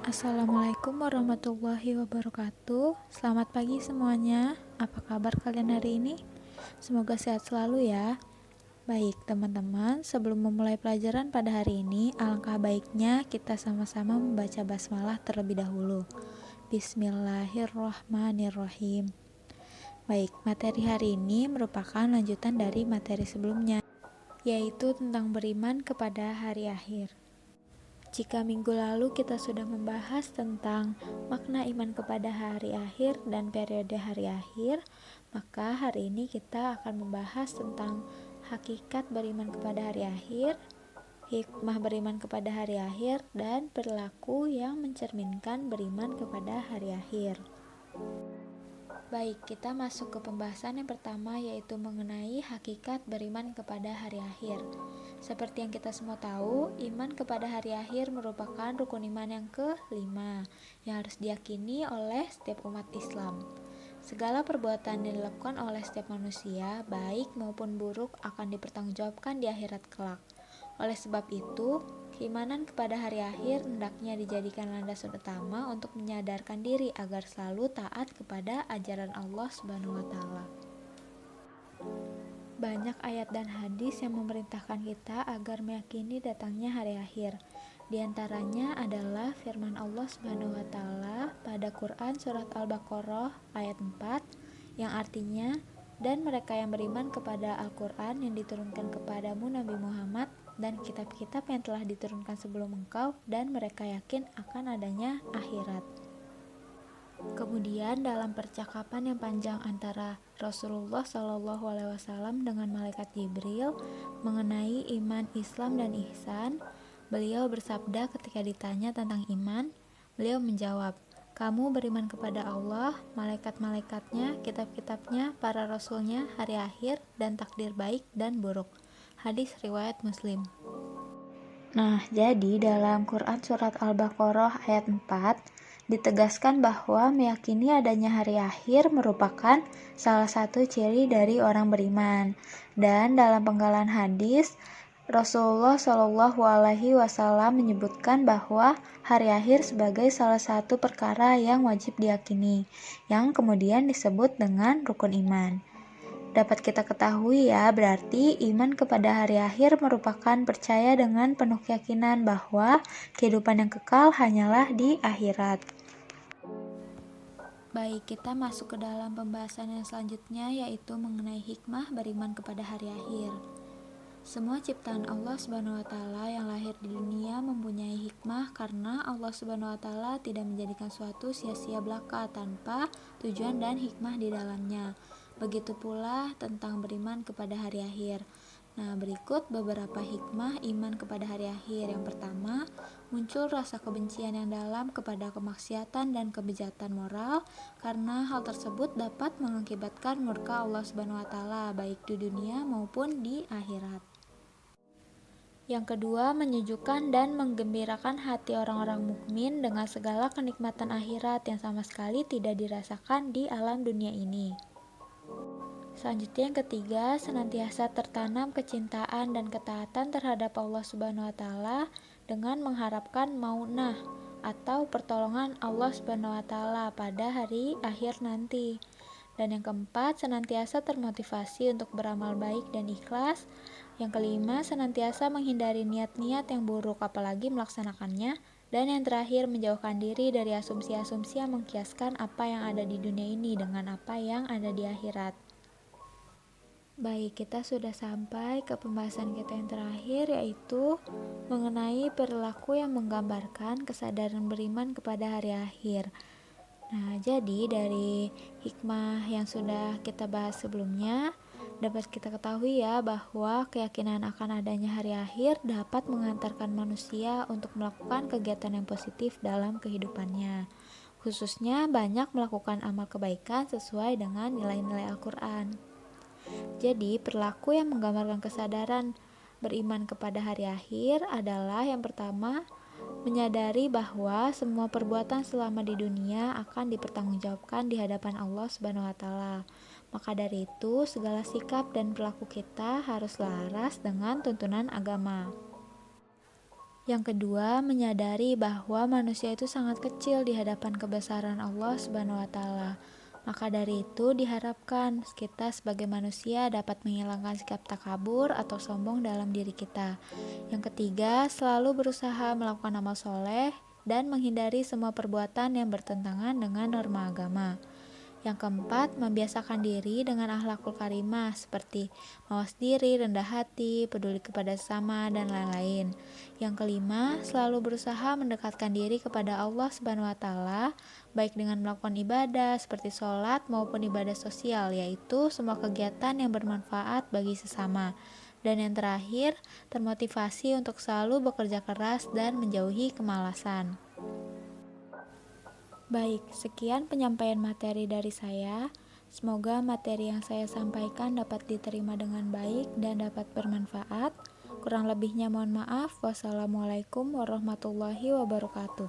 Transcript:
Assalamualaikum warahmatullahi wabarakatuh. Selamat pagi semuanya. Apa kabar kalian hari ini? Semoga sehat selalu ya. Baik teman-teman, sebelum memulai pelajaran pada hari ini, alangkah baiknya kita sama-sama membaca basmalah terlebih dahulu. Bismillahirrahmanirrahim. Baik, materi hari ini merupakan lanjutan dari materi sebelumnya, yaitu tentang beriman kepada hari akhir. Jika minggu lalu kita sudah membahas tentang makna iman kepada hari akhir dan periode hari akhir, maka hari ini kita akan membahas tentang hakikat beriman kepada hari akhir, hikmah beriman kepada hari akhir, dan perilaku yang mencerminkan beriman kepada hari akhir. Baik, kita masuk ke pembahasan yang pertama, yaitu mengenai hakikat beriman kepada hari akhir. Seperti yang kita semua tahu, iman kepada hari akhir merupakan rukun iman yang kelima yang harus diyakini oleh setiap umat Islam. Segala perbuatan yang dilakukan oleh setiap manusia, baik maupun buruk, akan dipertanggungjawabkan di akhirat kelak. Oleh sebab itu, keimanan kepada hari akhir hendaknya dijadikan landasan utama untuk menyadarkan diri agar selalu taat kepada ajaran Allah Subhanahu wa Ta'ala. Banyak ayat dan hadis yang memerintahkan kita agar meyakini datangnya hari akhir. Di antaranya adalah firman Allah Subhanahu wa Ta'ala pada Quran surat Al-Baqarah ayat 4 yang artinya, dan mereka yang beriman kepada Al-Quran yang diturunkan kepadamu Nabi Muhammad dan kitab-kitab yang telah diturunkan sebelum engkau, dan mereka yakin akan adanya akhirat. Kemudian dalam percakapan yang panjang antara Rasulullah SAW dengan malaikat Jibril mengenai iman, Islam, dan ihsan, beliau bersabda ketika ditanya tentang iman, beliau menjawab, "Kamu beriman kepada Allah, malaikat-malaikatnya, kitab-kitabnya, para rasulnya, hari akhir, dan takdir baik dan buruk." Hadis riwayat Muslim. Nah, jadi dalam Quran surat Al-Baqarah ayat 4 ditegaskan bahwa meyakini adanya hari akhir merupakan salah satu ciri dari orang beriman. Dan dalam penggalan hadis, Rasulullah Shallallahu Alaihi Wasallam menyebutkan bahwa hari akhir sebagai salah satu perkara yang wajib diyakini, yang kemudian disebut dengan rukun iman. Dapat kita ketahui ya, berarti iman kepada hari akhir merupakan percaya dengan penuh keyakinan bahwa kehidupan yang kekal hanyalah di akhirat. Baik, kita masuk ke dalam pembahasan yang selanjutnya, yaitu mengenai hikmah beriman kepada hari akhir. Semua ciptaan Allah Subhanahu wa Ta'ala yang lahir di dunia mempunyai hikmah, karena Allah Subhanahu wa Ta'ala tidak menjadikan suatu sia-sia belaka tanpa tujuan dan hikmah di dalamnya. Begitu pula tentang beriman kepada hari akhir. Nah, berikut beberapa hikmah iman kepada hari akhir. Yang pertama, muncul rasa kebencian yang dalam kepada kemaksiatan dan kebejatan moral, karena hal tersebut dapat mengakibatkan murka Allah Subhanahu wa Ta'ala baik di dunia maupun di akhirat. Yang kedua, menyejukkan dan menggembirakan hati orang-orang mukmin dengan segala kenikmatan akhirat yang sama sekali tidak dirasakan di alam dunia ini. Selanjutnya yang ketiga, senantiasa tertanam kecintaan dan ketaatan terhadap Allah Subhanahu wa Ta'ala dengan mengharapkan maunah atau pertolongan Allah Subhanahu wa Ta'ala pada hari akhir nanti. Dan yang keempat, senantiasa termotivasi untuk beramal baik dan ikhlas. Yang kelima, senantiasa menghindari niat-niat yang buruk apalagi melaksanakannya. Dan yang terakhir, menjauhkan diri dari asumsi-asumsi yang mengkiaskan apa yang ada di dunia ini dengan apa yang ada di akhirat. Baik, kita sudah sampai ke pembahasan kita yang terakhir, yaitu mengenai perilaku yang menggambarkan kesadaran beriman kepada hari akhir. Nah, jadi dari hikmah yang sudah kita bahas sebelumnya, dapat kita ketahui ya bahwa keyakinan akan adanya hari akhir dapat mengantarkan manusia untuk melakukan kegiatan yang positif dalam kehidupannya. Khususnya banyak melakukan amal kebaikan sesuai dengan nilai-nilai Al-Quran. Jadi, perilaku yang menggambarkan kesadaran beriman kepada hari akhir adalah yang pertama, menyadari bahwa semua perbuatan selama di dunia akan dipertanggungjawabkan di hadapan Allah Subhanahu wa Ta'ala. Maka dari itu, segala sikap dan perilaku kita harus selaras dengan tuntunan agama. Yang kedua, menyadari bahwa manusia itu sangat kecil di hadapan kebesaran Allah Subhanahu wa taala. Maka dari itu diharapkan kita sebagai manusia dapat menghilangkan sikap takabur atau sombong dalam diri kita. Yang ketiga, selalu berusaha melakukan amal soleh dan menghindari semua perbuatan yang bertentangan dengan norma agama. Yang keempat, membiasakan diri dengan akhlakul karimah seperti mawas diri, rendah hati, peduli kepada sesama, dan lain-lain. Yang kelima, selalu berusaha mendekatkan diri kepada Allah Subhanahu wa taala, baik dengan melakukan ibadah seperti sholat maupun ibadah sosial, yaitu semua kegiatan yang bermanfaat bagi sesama. Dan yang terakhir, termotivasi untuk selalu bekerja keras dan menjauhi kemalasan. Baik, sekian penyampaian materi dari saya. Semoga materi yang saya sampaikan dapat diterima dengan baik dan dapat bermanfaat. Kurang lebihnya mohon maaf. Wassalamualaikum warahmatullahi wabarakatuh.